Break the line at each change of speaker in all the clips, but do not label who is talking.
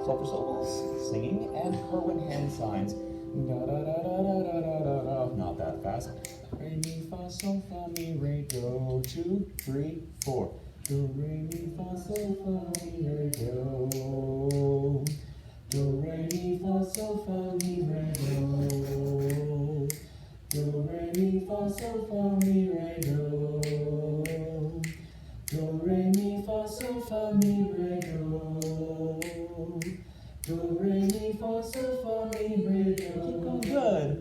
Sulfur syllables, singing, and Kerwin hand signs. Da da da da da da da da da. Not that fast. Re mi fa sol fa mi re do. 2, 3, 4. Do re mi fa sol fa mi re do. Do re mi fa sol fa mi re do. Do re mi fa sol fa mi re do. Do re mi fa sol fa mi re do. Do re mi fa sol fa mi re do. Keep going. Good.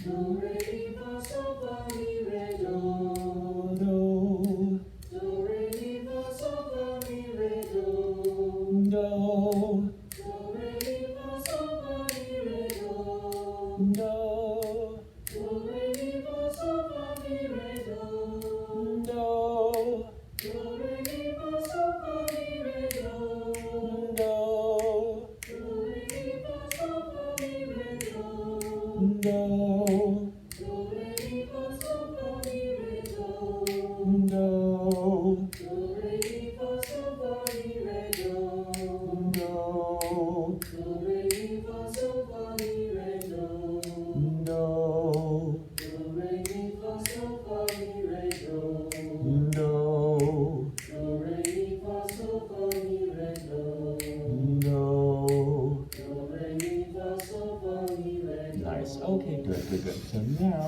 Do re mi fa sol fa mi re do. Do. Do re mi fa sol fa mi re do. Do. Do re mi fa sol fa mi re do. Do. Do re mi fa sol fa mi re do. Do. Do re mi fa sol fa mi re do. Do. Do re mi fa sol fa mi re do. Do. Do re mi fa sol fa mi re do. Do. Do re mi fa sol fa mi re do. Do. Do re mi fa sol fa mi re do. Do. Do re mi fa sol fa mi re do. Do. Do re mi fa sol fa mi re do. Do. Do re mi fa sol fa mi re do. Nice. Okay, good, good, good. So now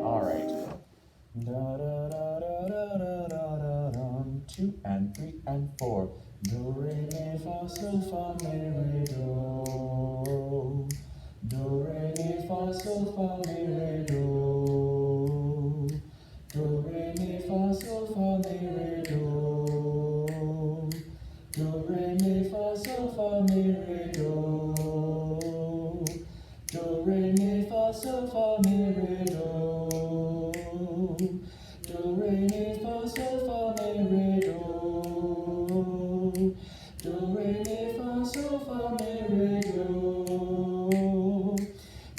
all right. Da da da da da da da da da. 2 and 3 and 4. Do re mi fa sol fa mi re do. Do re mi fa sol fa mi re do. Do re mi fa sol fa mi re do. Do re mi fa sol fa mi re do. Do re mi fa sol fa mi re do. Do re mi fa sol fa mi re do. Do re mi fa sol fa mi re do.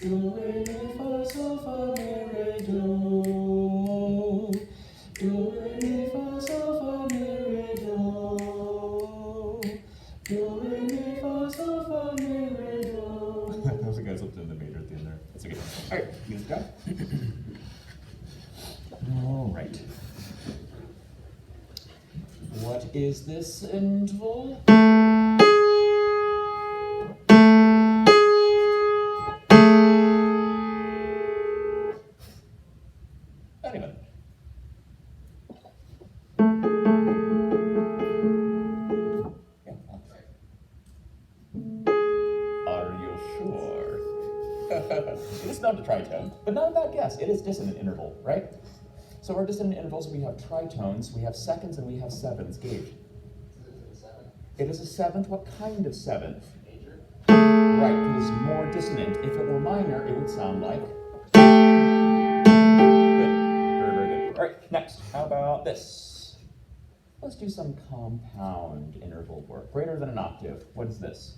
Do re mi fa sol fa mi re do. Do re mi fa sol fa mi re do. Do re mi fa sol fa mi re do. That was a guy slipped in the major at the end there. That's okay. All right, you guys got it? All right. What is this interval? Anyone? Yeah. Are you sure? It's not a tritone, but not a bad guess. It is dissonant interval, right? So our dissonant intervals, we have tritones, we have seconds, and we have sevenths. Gage. It is a seventh. What kind of seventh? Major. Right, it is more dissonant. If it were minor, it would sound like. Good. Very, very good. All right, next. How about this? Let's do some compound interval work. Greater than an octave. What is this?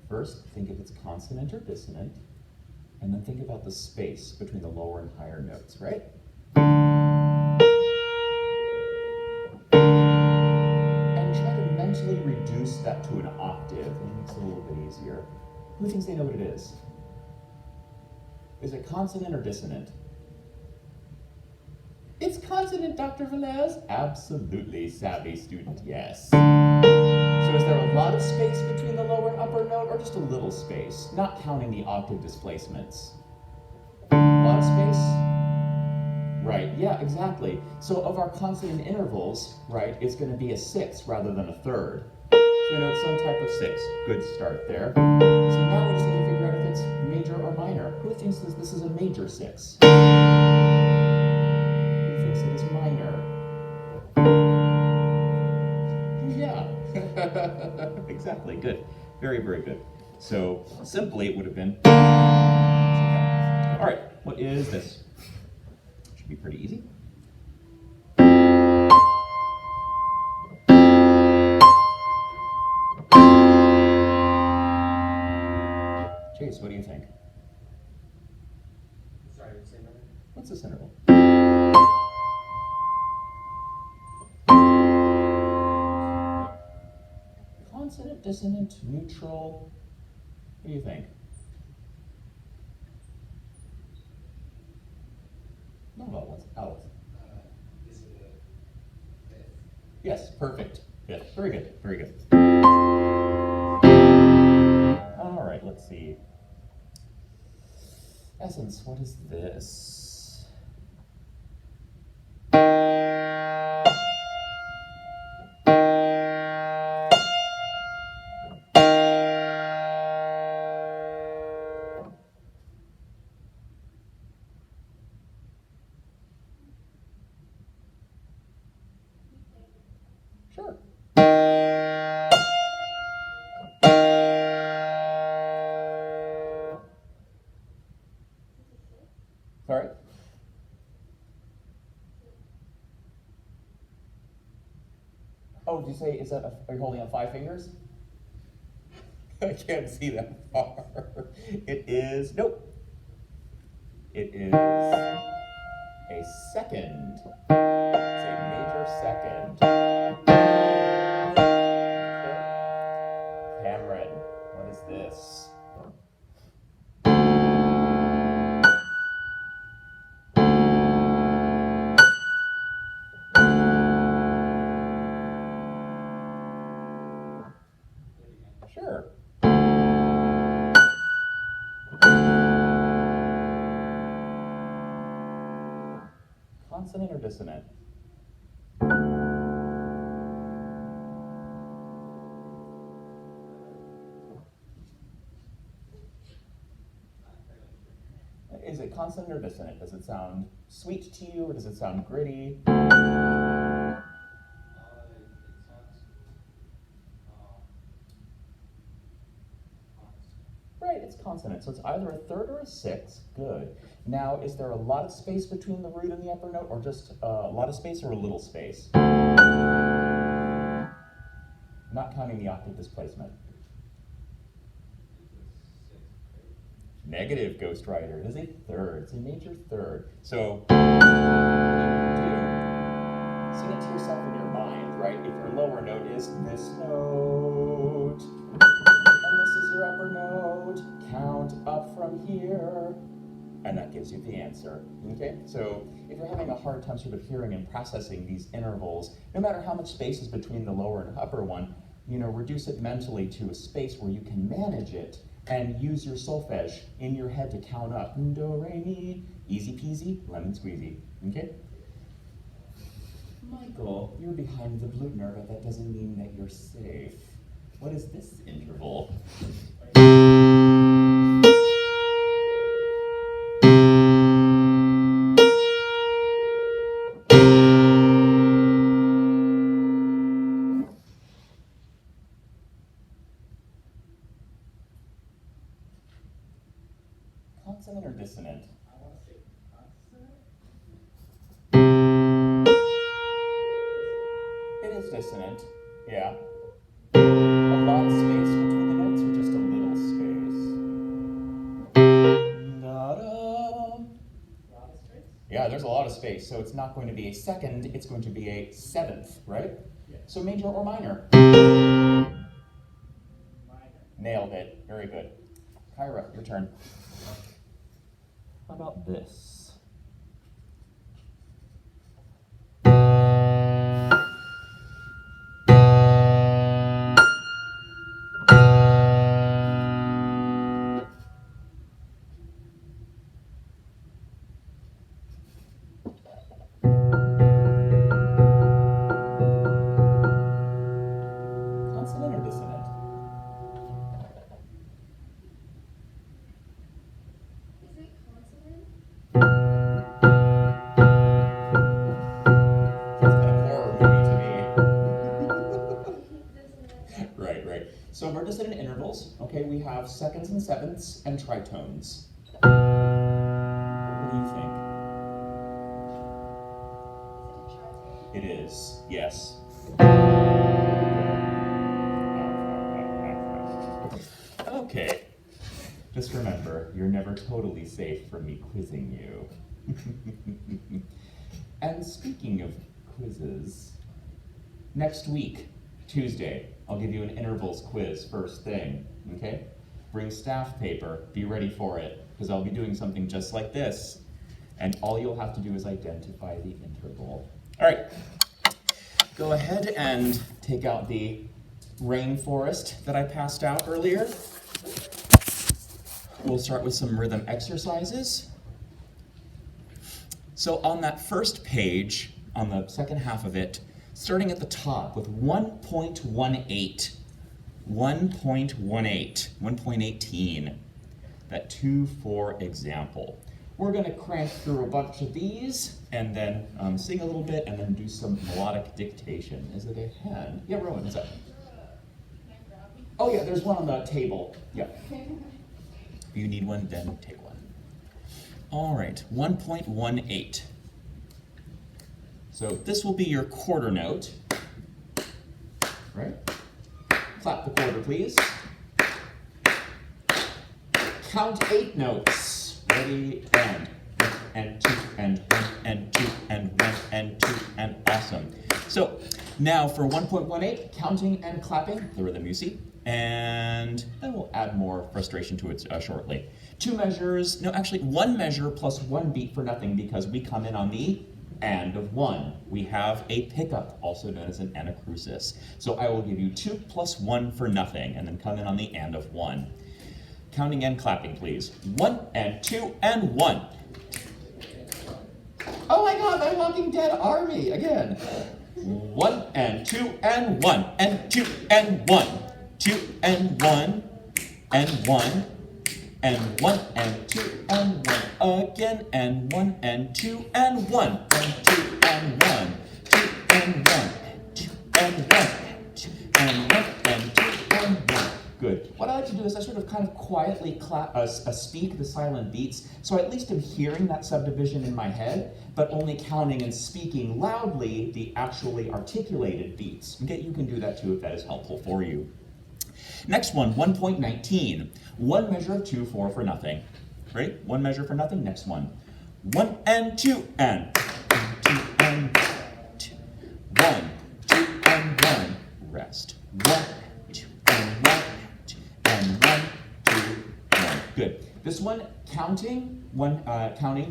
First, think if it's consonant or dissonant, and then think about the space between the lower and higher notes, right? And try to mentally reduce that to an octave, and it makes it a little bit easier. Who thinks they know what it is? Is it consonant or dissonant? It's consonant, Dr. Velez. Absolutely, savvy student, yes. So is there a lot of space between the lower and upper note, or just a little space? Not counting the octave displacements. A lot of space? Right, yeah, exactly. So of our consonant intervals, right, it's going to be a sixth rather than a third. So we know it's some type of six. Good start there. So now we just need to figure out if it's major or minor. Who thinks this is a major six? Who thinks it is minor? Yeah. Exactly, good. Very, very good. So simply it would have been. All right, what is this? Should be pretty easy. Chase, what do you think?
Sorry, same number?
What's this interval? Consonant, dissonant, neutral. What do you think? No, what's Alex?
Is it a fifth?
Yes, perfect. Fifth. Very good. Very good. All right, let's see. Essence, what is this? Sure. Sorry? Oh, did you say, is that, are you holding up 5 fingers? I can't see that far. It is, nope. It is a second. It's a major second. Cameron, what is this? Sure. Consonant or dissonant? Is it consonant or dissonant? Does it sound sweet to you or does it sound gritty?
It sounds constant.
Right, it's consonant. So it's either a third or a sixth. Good. Now, is there a lot of space between the root and the upper note, or just a lot of space or a little space? Not counting the octave displacement.
It's a sixth, right?
Negative, Ghost Rider. It is a third. It's a major third. So, what you can do, sing it to yourself in your mind, right? If your lower note is this note, and this is your upper note, count up from here, and that gives you the answer, okay? So, if you're having a hard time sort of hearing and processing these intervals, no matter how much space is between the lower and upper one, reduce it mentally to a space where you can manage it and use your solfege in your head to count up. Do, re, mi. Easy peasy, lemon squeezy. Okay? Michael, you're behind the Blüthner, but that doesn't mean that you're safe. What is this interval? Consonant or dissonant?
I want to say constant.
It is dissonant, yeah. A lot of space between the notes or just a little space? Da-da.
A lot of space?
Yeah, there's a lot of space, so it's not going to be a second, it's going to be a seventh, right?
Yeah.
So major or minor?
Minor.
Nailed it, very good. Kyra, your turn. How about this? Consonant or dissonant?
Is it consonant?
That's kind of horror movie to
Dissonant.
me. Right. So we're dissonant intervals. Okay, we have seconds and sevenths and tritones. What do you think?
Is it a tritone?
It is, yes. Okay. Just remember, you're never totally safe from me quizzing you. And speaking of quizzes, next week, Tuesday, I'll give you an intervals quiz first thing, okay? Bring staff paper, be ready for it, because I'll be doing something just like this, and all you'll have to do is identify the interval. All right, go ahead and take out the rainforest that I passed out earlier. We'll start with some rhythm exercises. So on that first page, on the second half of it, starting at the top with 1.18, 1.18, that 2/4 example. We're gonna crank through a bunch of these and then sing a little bit and then do some melodic dictation. Is it a hand? Yeah, Rowan, what's up? Oh yeah, there's one on the table. Yeah. If you need one, then take one. All right, 1.18. So this will be your quarter note, right? Clap the quarter, please. Count 8 notes. Ready, and 2, and 1, and 2, and 1, and 2, and awesome. So now for 1.18, counting and clapping, the rhythm you see, and then we'll add more frustration to it shortly. 2 measures, no, actually 1 measure plus 1 beat for nothing because we come in on the and of 1. We have a pickup, also known as an anacrusis. So I will give you 2 plus 1 for nothing, and then come in on the and of 1. Counting and clapping, please. 1 and 2 and 1. Oh my God, my Walking Dead army again. 1 and 2 and 1 and 2 and 1. 2 and 1 and 1. And 1 and 2 and 1 again, and 1 and 2 and 1 and 2 and 1, 2 and 1, 2 and 1, 2 and 1 and 2 and 1. Good. What I like to do is I sort of kind of quietly speak the silent beats, so I at least am hearing that subdivision in my head, but only counting and speaking loudly the actually articulated beats. Okay, you can do that too if that is helpful for you. Next one, 1.19. 1 measure of 2/4 for nothing. Ready? 1 measure for nothing. Next one. 1 and 2 and 2 and 2. 1, 2 and 1. Rest. 1, 2 and 1, 2 and 1, 2, 1. Good. This one, counting,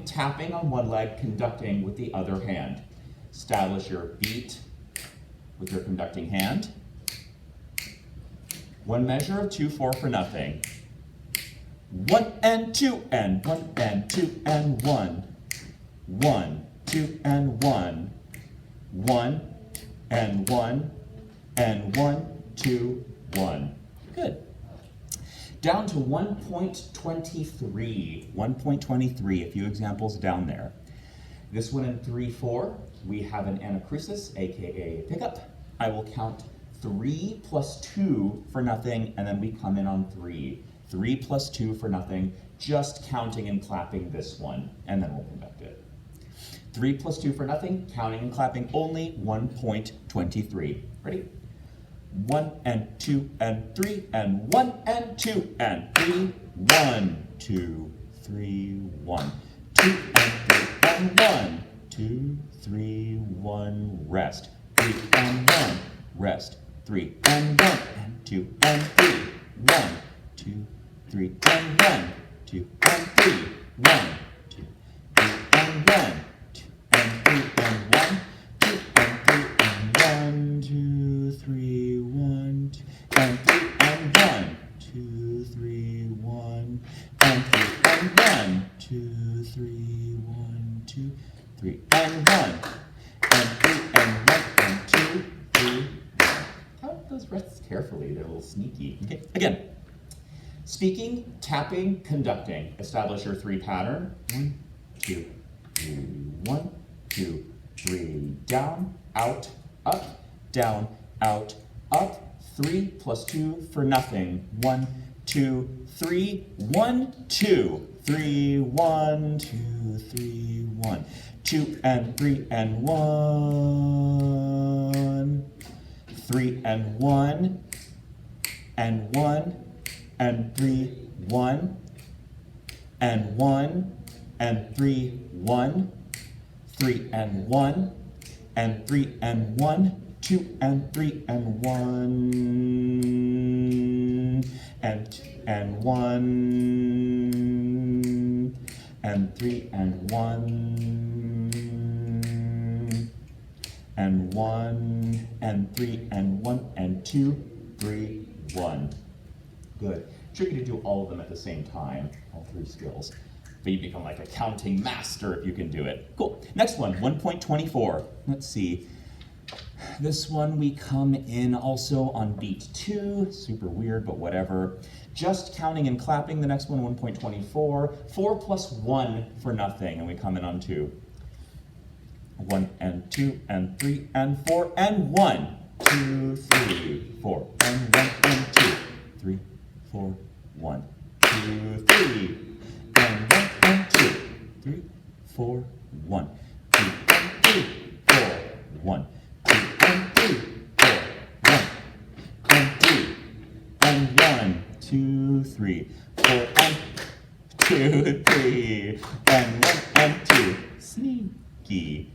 tapping on one leg, conducting with the other hand. Establish your beat with your conducting hand. 1 measure of 2/4 for nothing. 1 and 2 and 1 and 2 and 1. 1, 2 and 1. 1 and 1 and 1, 2, 1. Good. Down to 1.23. 1.23, a few examples down there. This one in 3/4, we have an anacrusis, aka pickup. I will count 3 plus 2 for nothing, and then we come in on 3. 3 plus 2 for nothing, just counting and clapping this one, and then we'll conduct it. 3 plus 2 for nothing, counting and clapping only 1.23. Ready? 1 and 2 and 3 and 1 and 2 and 3. 1, 2, 3, 1. 2 and 3 and 1. 2, 3, 1. Rest. 3 and 1. Rest. 3 and 1 and 2 and 3. 1, 2, 3 and 1. 2 and 3. 1, 2, 3 and 1. 2 and 3 and 1. 2 and 3 and 1. 2, 3, 1. 2 and 3 and 1. 2, 3, 1. And 3 and 1. 2, 3, 1. 2, 3 and 1. And 3 and 1 and 2, 3. Count those rests carefully, they're a little sneaky. Okay, again. Speaking, tapping, conducting. Establish your 3 pattern. 1, 2, 3, 1, 2, 3. Down, out, up, down, out, up. 3 plus 2 for nothing. 1, 2, 3, 1, 2. 3, 1, 2, 3, 1. 2 and 3 and 1. 3 and 1 and 1 and 3, 1. and 1, and 3, 1, 3 and 1, and 3 and 1, 2 and 3 and 1, and 1, and 3 and 1, and 1, and 3 and 1, and 2, 3, 1. Good. Tricky to do all of them at the same time, all 3 skills. But you become like a counting master if you can do it. Cool. Next one, 1.24. Let's see. This one we come in also on beat 2. Super weird, but whatever. Just counting and clapping. The next one, 1.24. 4 plus 1 for nothing, and we come in on 2. 1 and 2 and 3 and 4 and 1. 2, 3, 4 and 1 and 2. 3, 4, 1, 2, 3 and 1 and 2. 3, 4, 1, 2 and 3, 4, 1, 2 and 3, 4, 1 and 2 and 1, 2, 3, 4 and 2, 3 and 1 and 2. Sneaky.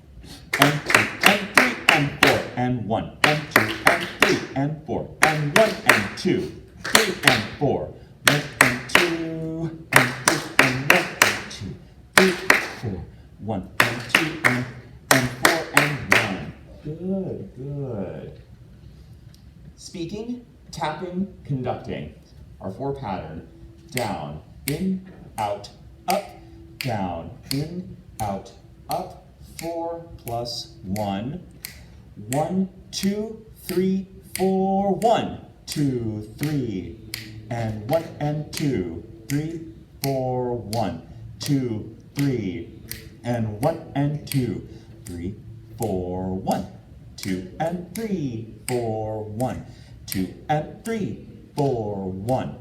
And 2 and 3 and 4 and 1 and 2 and 3 and 4 and 1 and 2. 3 and 4, 1 and 2 and 3 and 1 and 2. 3, 4, 1 and 2 and 4 and 1. Good, good. Speaking, tapping, conducting. Our 4 pattern. Down, in, out, up, down, in, out, up. 4 plus 1. 1, 2, 3, 4, 1. 2, 3, and 1 and 2. 3, 4, 1. 2, 3, and 1 and 2. 3, 4, 1. 2 and 3, 4, 1. 2 and 3, 4, 1.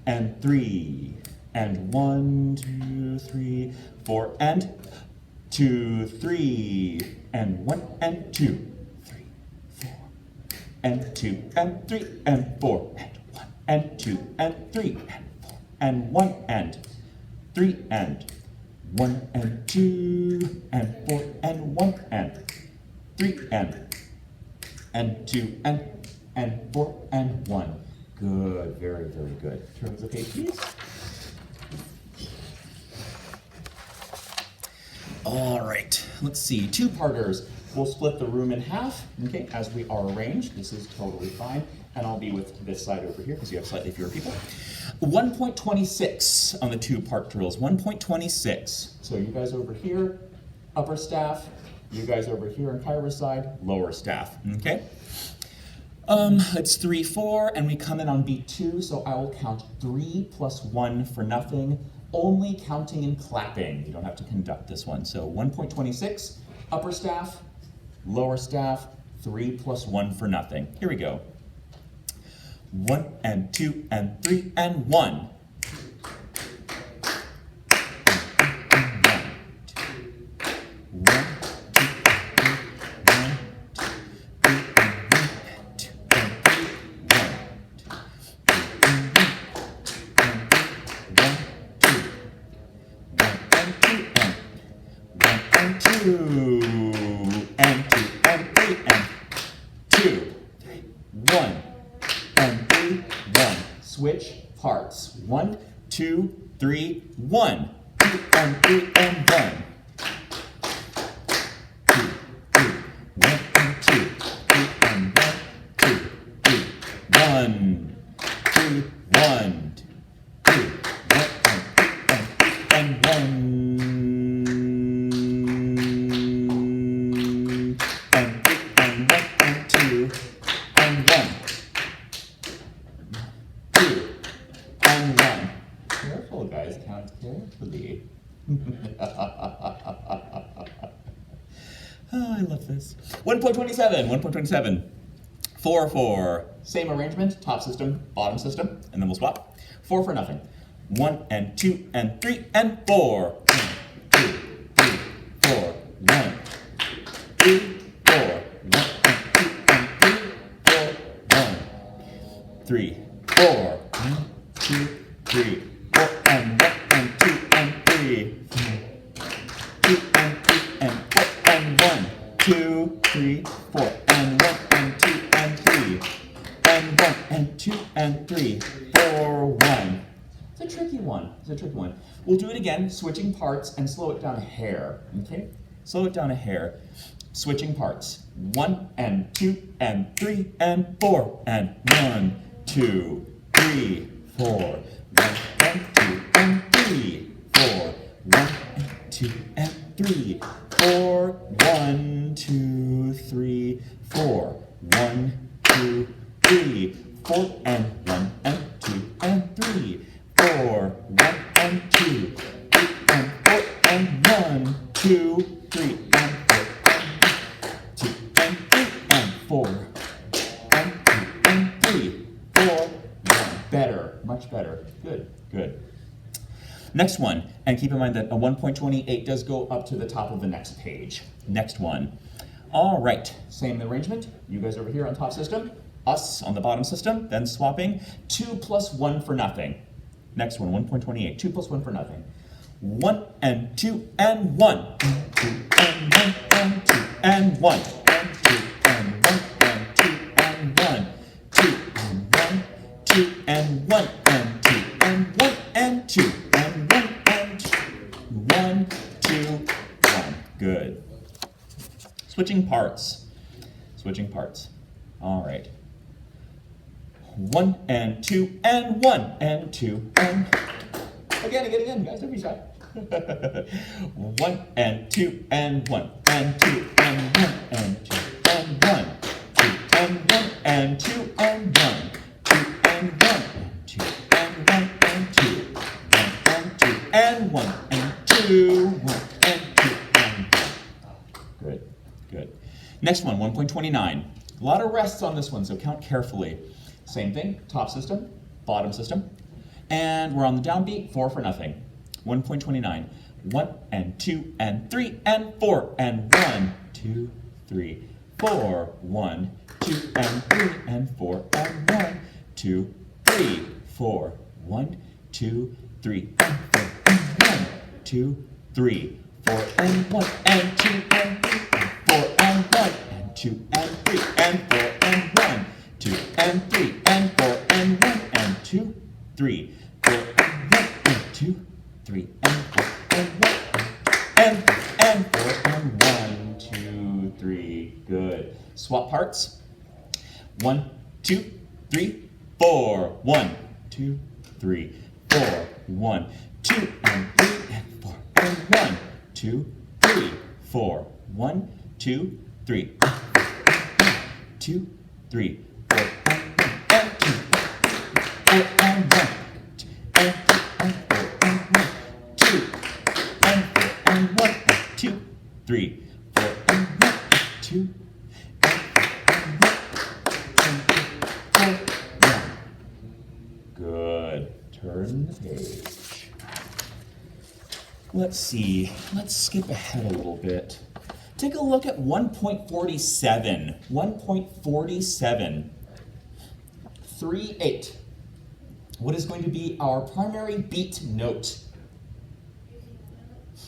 And 3, and 1, 2, 3, 4, and 2, 3, and 1 and 2. 3, 4, and 2 and 3 and 4 and 1 and 2 and 3 and 4 and 1 and 3 and 1 and 2 and 4 and 1 and 3 and 2 and 4 and 1. Good, very, very good. Turn the page, please. All right, let's see, 2-parters. We'll split the room in half, okay, as we are arranged. This is totally fine. And I'll be with this side over here because you have slightly fewer people. 1.26 on the 2-part drills, 1.26. So you guys over here, upper staff. You guys over here on Kyra's side, lower staff, okay? It's 3, 4, and we come in on beat 2, so I will count 3 plus 1 for nothing, only counting and clapping. You don't have to conduct this one. So 1.26, upper staff, lower staff, 3 plus 1 for nothing. Here we go. 1 and 2 and 3 and 1. Switch parts. 1, 2, 3, 1. 2 and 3 and 1. 2, 3, 1 and 2. 3 and 1, 2, 3, 1. 2, 1. 2, 1 and 1. And 3 and 1 and 2 and 1. Careful, guys, count carefully. Oh, I love this. 1.27, 1.27. 4, 4. Same arrangement, top system, bottom system, and then we'll swap. 4 for nothing. 1 and 2 and 3 and 4. 1, 2, 3, 4. 1, 3, 4. 1 and 2 and 3, 4. 1, 3, 4. 1, 2, 3, 4 and 1 and 2 3, 4, and 1, and 2, and 3, and 1, and 2, and 3, 4, 1. It's a tricky one. It's a tricky one. We'll do it again, switching parts, and slow it down a hair. Okay? Slow it down a hair. Switching parts. 1, and 2, and 3, and 4, and 1, 2, 3, 4, 1, and 2, and 3, 4, 1, and 2, and 3, 4, 1, 2, 3, 4, 1, 2, 3, 4, and 1, and 2, and 3, 4, 1, and 2, 3, and 4, and 1, 2, 3, and 4, and 2, and 3, and 4, and 2, and 3, 4, 1. Better, much better. Good, good. Next one, and keep in mind that a 1.28 does go up to the top of the next page. Next one. All right, same arrangement. You guys over here on top system, us on the bottom system, then swapping. 2 plus 1 for nothing. Next one, 1.28, 2 plus 1 for nothing. 1 and 2 and 1, and 2 and 1 and 2 and 1, and 2 and 1 and 2 and 1, 2 and 1, 2 and 1 and 2 and 1 and 2 and 1 and 2, 1, 2, 1. Good. Switching parts. Switching parts. All right. 1 and 2 and 1 and 2 and again, guys, don't be shy. 1 and 2 and 1 and 2 and 1 and 2 and 1, 2 and 1 and 2 and 1, 2 and 1 and 2 and 1 and 2, 1 and 2 and 1 and 2, 1 and 2 and 1. Good, good. Next one, 1.29. A lot of rests on this one, so count carefully. Same thing, top system, bottom system. And we're on the downbeat, 4 for nothing. 1.29. 1 and 2 and 3 and 4 and 1, 2, 3, 4, 1, 2 and 3 and 4 and 1, 2, 3, 4, 1, 2, 3 and 4 and 1, 2, 3, 4 and 1 and 2 and 3 and 4 and 1 and 2 and 3 and 4 and 1, 2 and 3 and 4 and 1 and 2, 3, 4 and 1 and 2, 3 and 4 and 1 and 4 and 1, 2, 3. Good. Swap parts. 1, 2, 3, 4. 1, 2, 3, 4. 1, 2 and 3 and 4 and 1, 2, 3, 4. 1, 2, 3. 2, 3, 4 and 2 4 and 1 and 3 and 4 and 1, 2 and 4 and 1 and 2, 3, 4 and 1 and 2 and 4 and 1. Good. Turn the page. Let's see. Let's skip ahead a little bit. Take a look at 1.47. 1.47. 3, 8. What is going to be our primary beat note?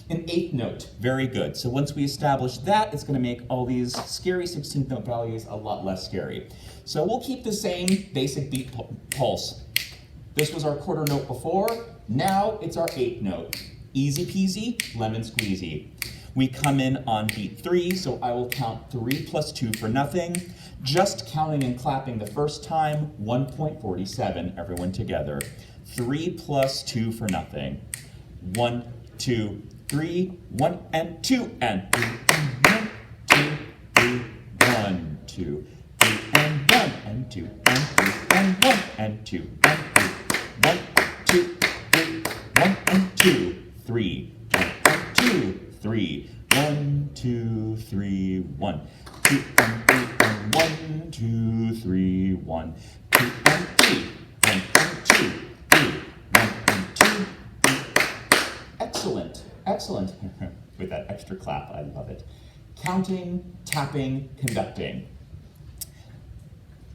An 8th note. Very good. So once we establish that, it's going to make all these scary 16th note values a lot less scary. So we'll keep the same basic beat pulse. This was our quarter note before. Now it's our 8th note. Easy peasy, lemon squeezy. We come in on beat 3, so I will count 3 plus 2 for nothing. Just counting and clapping the first time, 1.47, everyone together. 3 plus 2 for nothing. 1, 2, 3, 1 and 2 and 3 and 1, 2, 3, 1, 2, 3 and 1 and 2 and 3 and 1 and 2 and 3, 1, 2, 3, 1 and 2, 3, 1 and 2, 3, 1, 2, 3, 1, 2 and 3 and 1, 2, 3, 1, 2 and 3, 1 and 2, 3, 1 and 2, 3. Excellent, excellent. With that extra clap, I love it. Counting, tapping, conducting.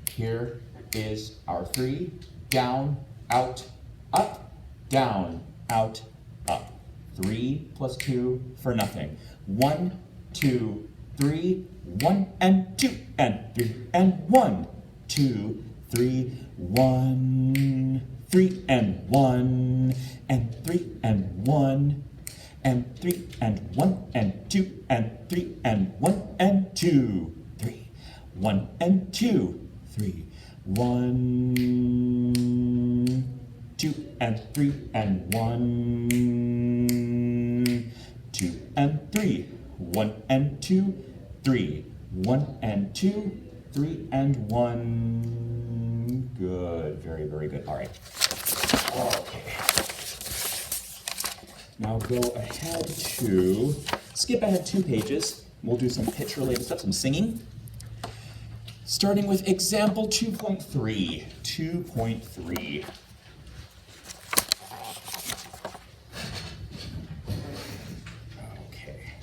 Here is our 3, down, out, up, down, out, up. 3 plus 2 for nothing. 1, 2, 3, 1 and 2 and 3 and 1, 2, 3, 1, 3 and 1 and 3 and 1 and 3 and 1 and 2 and 3 and 1 and 2, 3, 1 and 2, 3, 1, 2 and 3 and 1, 2 and 3, 1 and 2, 3, 1 and 2, 3 and 1. Good, very, very good. All right. Okay. Now go ahead to, skip ahead 2 pages. We'll do some pitch related stuff, some singing. Starting with example 2.3. 2.3. Okay.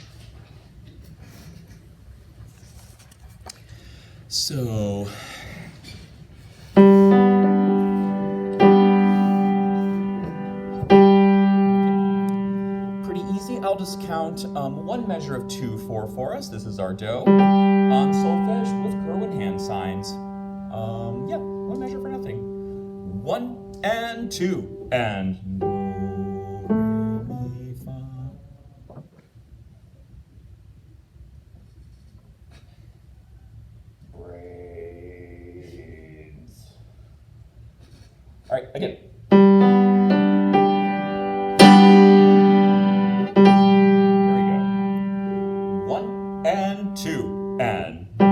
So, pretty easy. I'll just count one measure of 2/4 for us. This is our do. Solfege with Kerwin hand signs. Yeah, one measure for nothing. 1 and 2 and do, re, mi, fa. Braids. All right, again. There we go. 1 and 2 and do,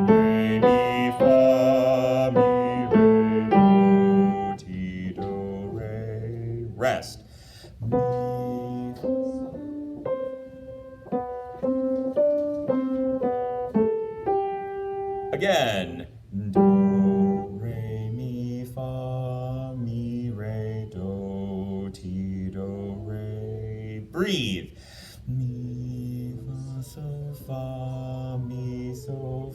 re, mi, fa, mi, re, do, ti, do, re, rest. Mi, again. Do, re, mi, fa, mi, re, do, ti, do, re. Breathe. Mi, fa, so, fa, mi, so.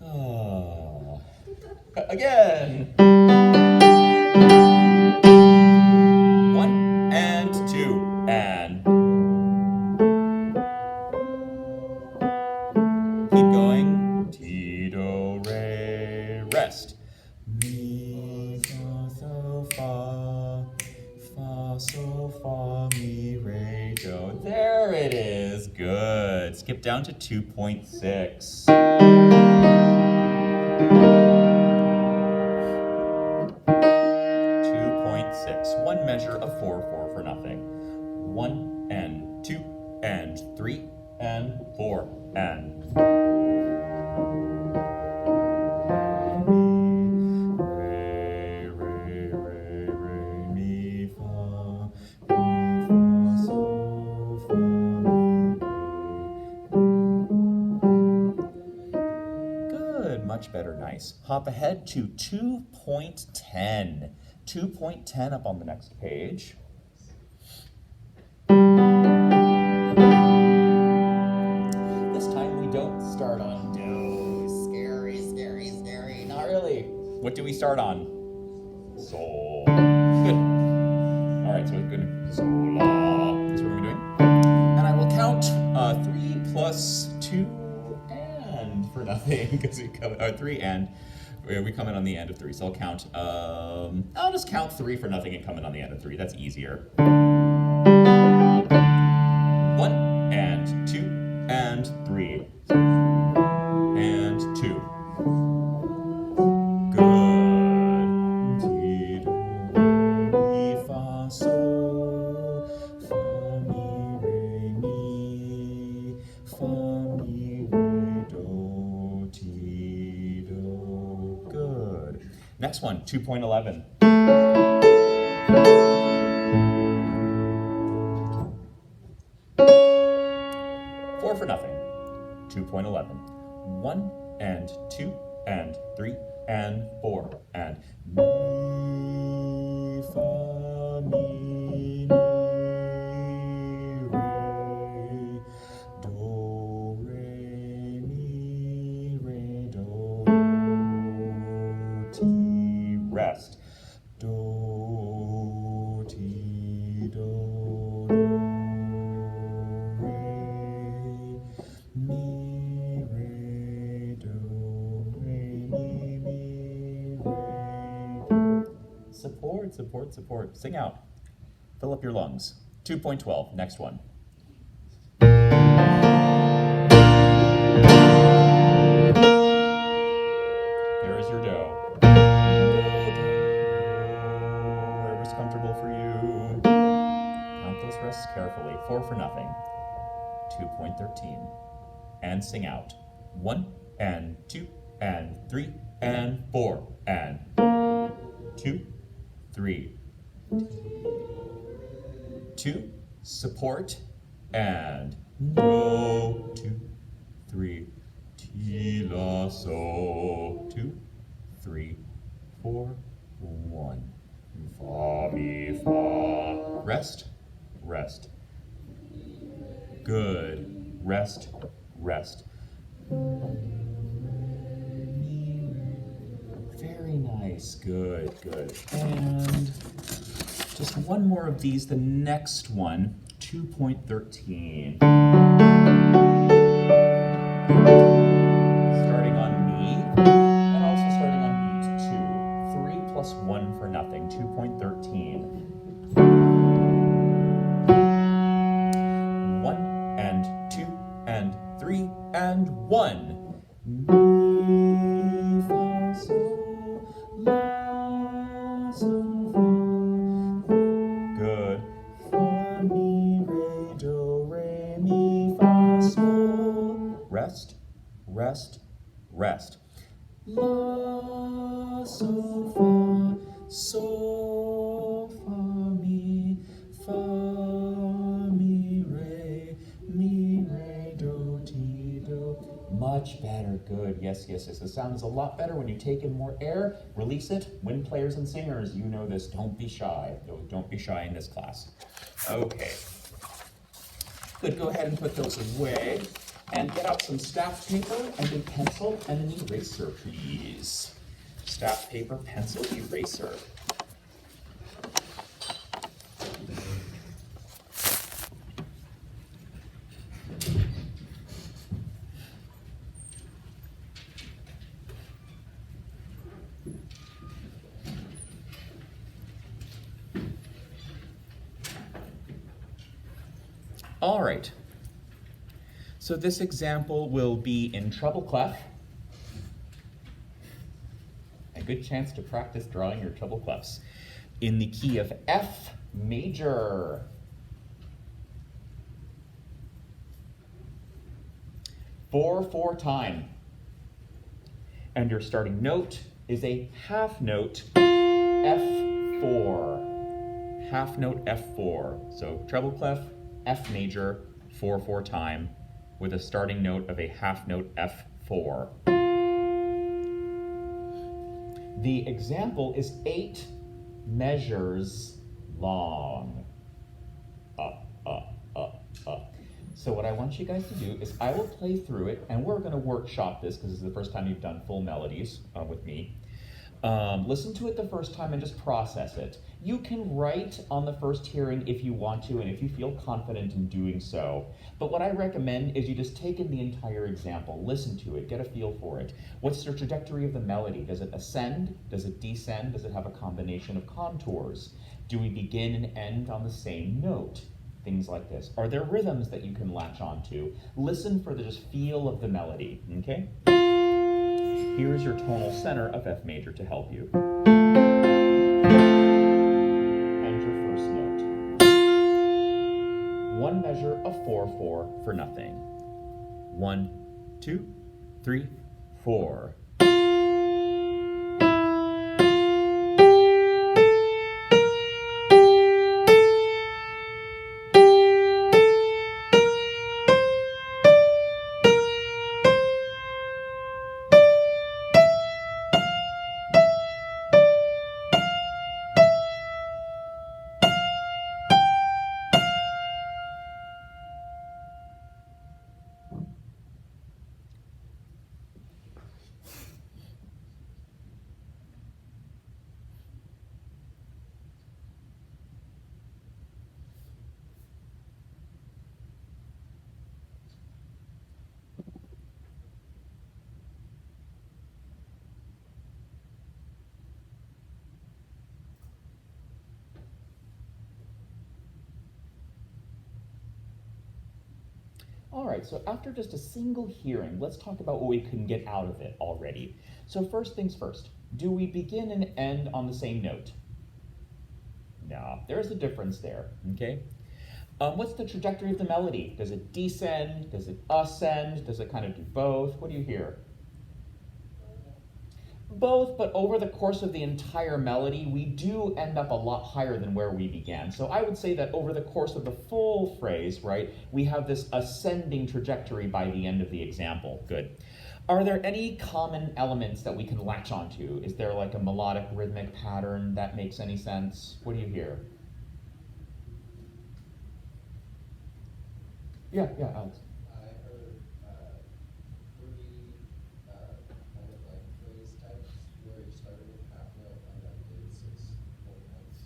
Oh. Again. 1 and 2 and. Keep going. Ti, do, re, rest. Mi, fa, so, fa, mi, re, do. There it is. Good. Skip down to 2.6. 2.6. One measure of 4/4 for nothing. 1 and 2 and 3 and 4 and. Re, re, re, re, mi, fa, so, fa, mi, re. Good, much better, nice. Hop ahead to 2.10. 2.10 up on the next page. This time we don't start on do. Scary, scary, scary. Not really. What do we start on? Sol. Good. All right, so it's good. Sol, la. That's what we're doing. And I will count 3 plus 2 and for nothing because we come 3 and. We come in on the end of 3, so I'll count. I'll just count 3 for nothing and come in on the end of 3. That's easier. 1 and 2 and 3 and 2. Good. Ti, do, re, fa, so, fa, mi, re, mi, fa, mi, re, do, ti, do. Good. Next one, 2.11. 4 for nothing. 2.11. 1 and 2 and 3 and 4 and mi, fa, mi, re, do, re, mi, re, do, ti, rest. Do, ti, do, do. support, support. Sing out. Fill up your lungs. 2.12, next one. There is your do. Wherever's comfortable for you. Count those rests carefully. 4 for nothing. 2.13. And sing out. 1 and 2 and 3 and 4 and 2, 3. 2, support and do, 2, 3. Ti la so. 2, 3, 4, 1. Fa mi fa. Rest, rest. Good. Rest, rest. Very nice. Good, good. And just one more of these. The next one, 2.13. Starting on me, and also starting on beat 2. 3 plus 1 for nothing. 2.13. 1 and 2 and 3 and 1. Mi, fa, sol, la, sol, fa. Good. Fa, mi, re, do, re, mi, fa, sol. Rest, rest, rest. La, sol, fa, mi, re, do, ti, do. Much better, good. Yes, yes, yes. The sound is a lot better when you take in more air. Release it. Wind players and singers, you know this. Don't be shy. Don't be shy in this class. Okay. Good, go ahead and put those away. And get out some staff paper and a pencil and an eraser, please. Staff paper, pencil, eraser. All right. So this example will be in treble clef. A good chance to practice drawing your treble clefs. In the key of F major. Four time. And your starting note is a half note F4. Half note F4. So treble clef, F major, 4/4 time, with a starting note of a half note F4. The example is 8 measures long. Up, up, up, up. So what I want you guys to do is I will play through it, and we're going to workshop this because this is the first time you've done full melodies with me. Listen to it the first time and just process it. You can write on the first hearing if you want to and if you feel confident in doing so. But what I recommend is you just take in the entire example, listen to it, get a feel for it. What's the trajectory of the melody? Does it ascend? Does it descend? Does it have a combination of contours? Do we begin and end on the same note? Things like this. Are there rhythms that you can latch onto? Listen for the just feel of the melody, okay? Here is your tonal center of F major to help you. And your first note. One measure of 4/4 for nothing. 1, 2, 3, 4. All right, so after just a single hearing, let's talk about what we can get out of it already. So first things first, do we begin and end on the same note? No, there's a difference there, okay? What's the trajectory of the melody? Does it descend? Does it ascend? Does it kind of do both? What do you hear? Both, but over the course of the entire melody, we do end up a lot higher than where we began. So I would say that over the course of the full phrase, right, we have this ascending trajectory by the end of the example. Good. Are there any common elements that we can latch onto? Is there like a melodic rhythmic pattern that makes any sense? What do you hear? Yeah, Alex.
I heard three kind of like phrase types where you started with half note and then did 6 whole notes.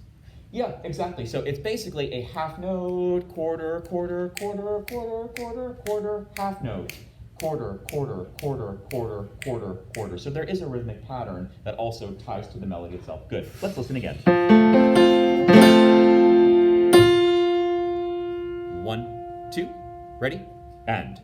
Yeah, exactly. So it's basically a half note, quarter, quarter, quarter, quarter, quarter, quarter, half note, quarter, quarter, quarter, quarter, quarter, quarter. So there is a rhythmic pattern that also ties to the melody itself. Good. Let's listen again. 1, 2, ready, and.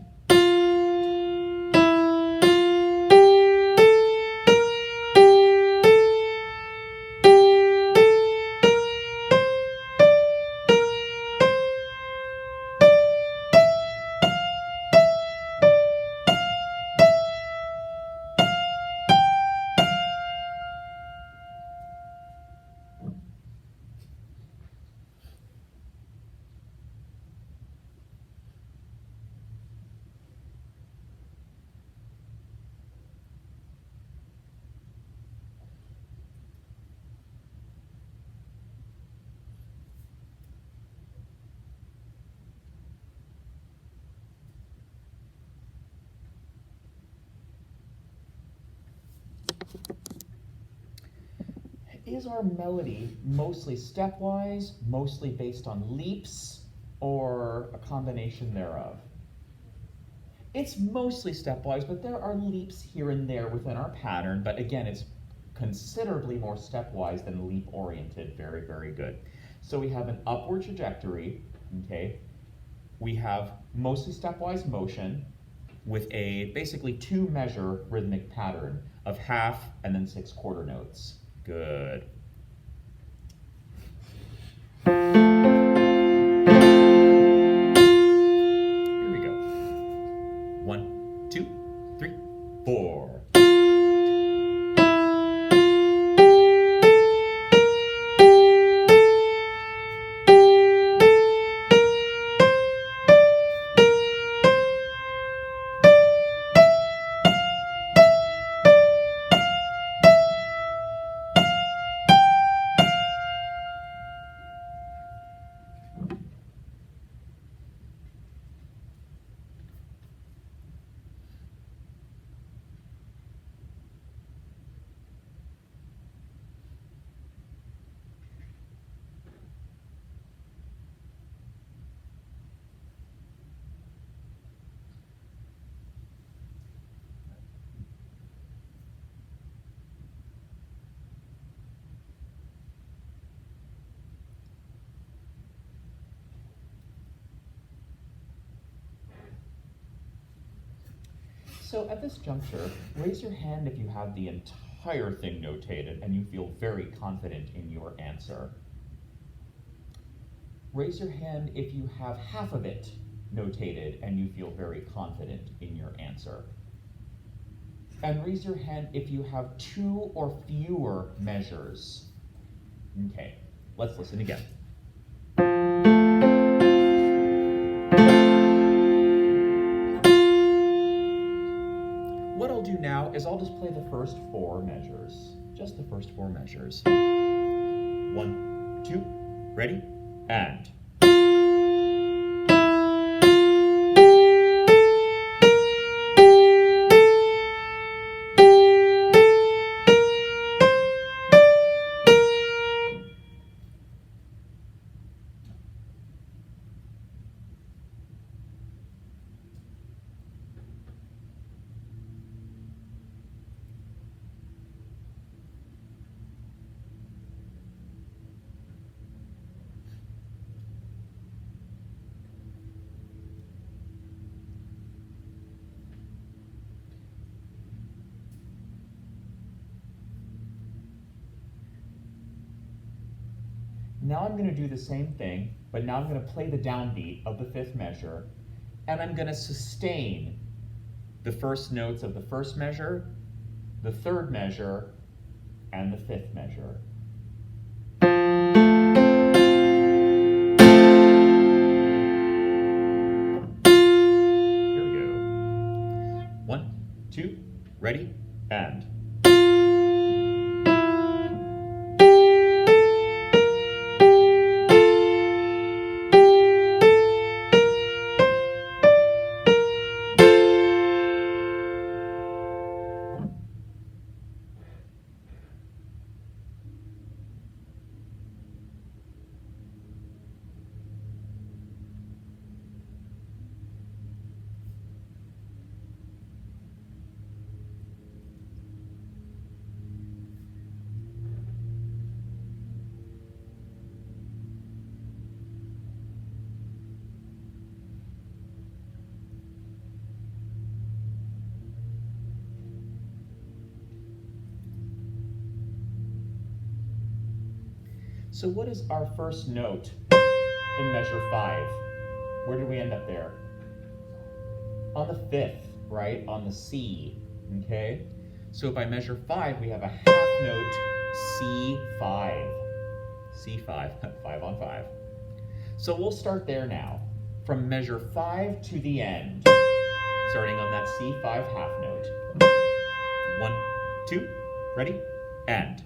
Is our melody mostly stepwise, mostly based on leaps, or a combination thereof? It's mostly stepwise, but there are leaps here and there within our pattern, but again, it's considerably more stepwise than leap-oriented. Very, very good. So we have an upward trajectory, okay? We have mostly stepwise motion with a basically 2-measure rhythmic pattern of half and then 6 quarter notes. Good. Here we go. 1, 2, 3, 4. So at this juncture, raise your hand if you have the entire thing notated and you feel very confident in your answer. Raise your hand if you have half of it notated and you feel very confident in your answer. And raise your hand if you have 2 or fewer measures. Okay, let's listen again. What I'll do now is I'll just play the first 4 measures. Just the first 4 measures. 1, 2, ready, and. Now I'm gonna do the same thing, but now I'm gonna play the downbeat of the fifth measure, and I'm gonna sustain the first notes of the first measure, the third measure, and the fifth measure. Here we go. 1, 2, ready, and. So what is our first note in measure 5? Where did we end up there? On the fifth, right? On the C, okay? So by measure 5, we have a half note C5. C5, 5 on 5. So we'll start there now, from measure 5 to the end, starting on that C5 half note. 1, 2, ready, and.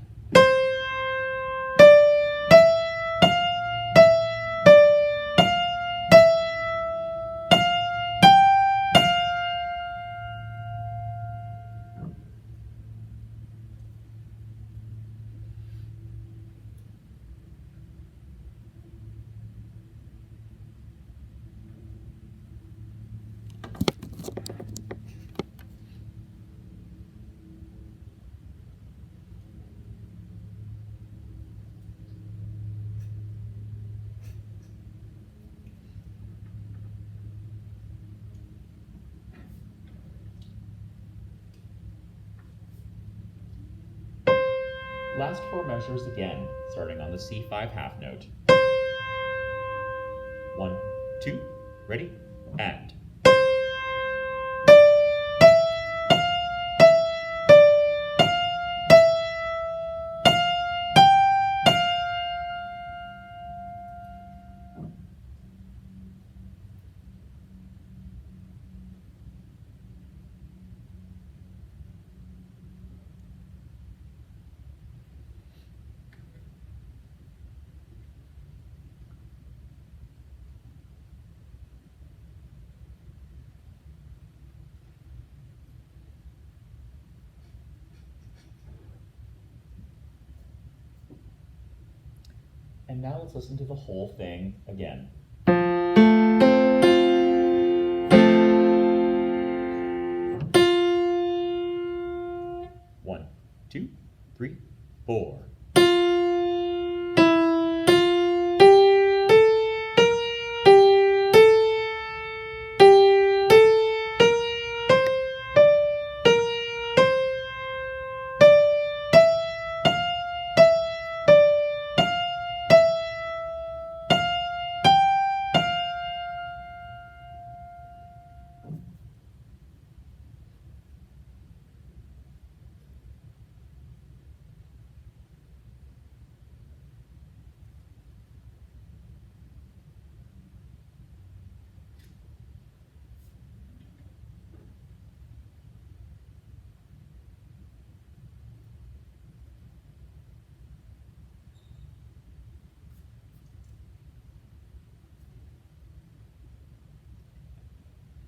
Last 4 measures again, starting on the C5 half note. 1, 2, ready, and. And now let's listen to the whole thing again. 1, 2, 3, 4.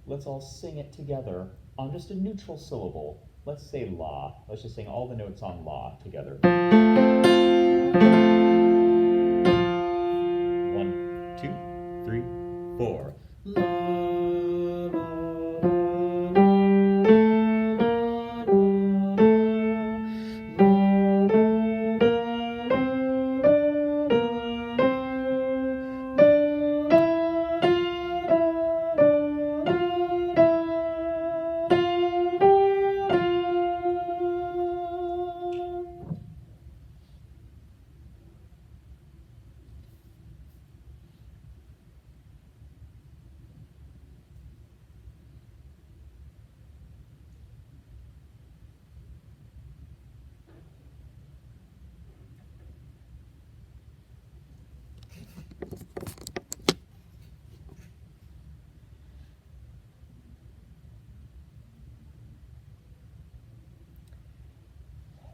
Let's all sing it together on just a neutral syllable. Let's say la. Let's just sing all the notes on la together. 1, 2, 3, 4. La, la,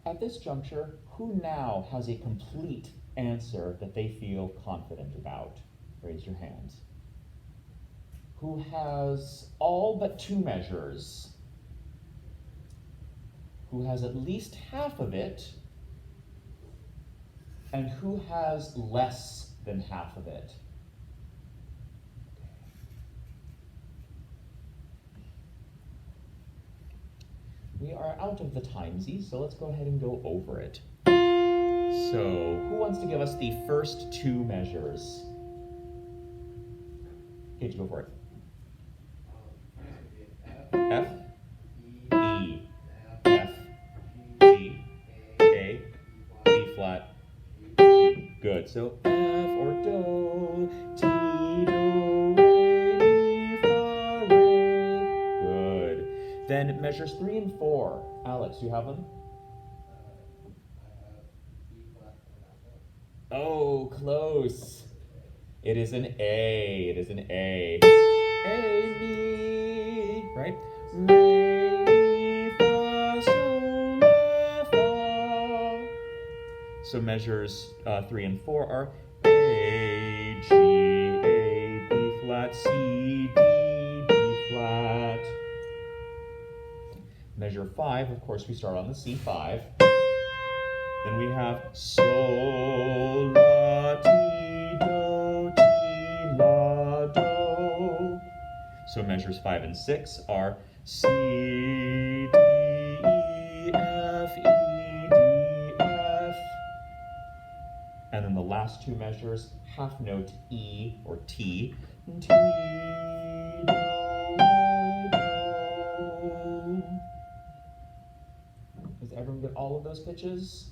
at this juncture, who now has a complete answer that they feel confident about? Raise your hands. Who has all but 2 measures? Who has at least half of it? And who has less than half of it? We are out of the timesies, so let's go ahead and go over it. So, who wants to give us the first 2 measures? Kate, go for it. F, E, F, G, A, B flat, G. Good. So F or do, Ti, do, re, mi, fa, re. Good. Then measures 3 and 4. Alex, you have them?
I have B flat and F.
Oh, close. It is an A. It is an A. A, mi, right? Re, mi, fa, sol, la, fa. So measures 3 and 4 are A, G, A, B flat, C, D, B flat. Measure 5, of course, we start on the C5. Then we have sol, la, ti, do, ti, la, do. So measures 5 and 6 are C, D, E, F, E, D, F. And then the last 2 measures, half note E or T, Ti, do, re, do. Does everyone get all of those pitches?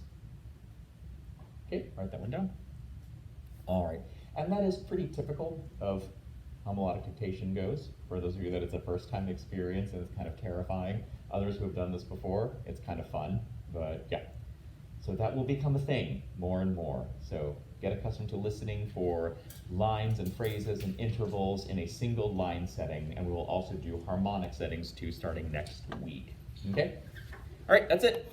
Okay, write that one down. All right, and that is pretty typical of how melodic dictation goes. For those of you that it's a first time experience and it's kind of terrifying. Others who have done this before, it's kind of fun, but yeah. So that will become a thing more and more. So get accustomed to listening for lines and phrases and intervals in a single line setting, and we will also do harmonic settings too starting next week. Okay? All right, that's it.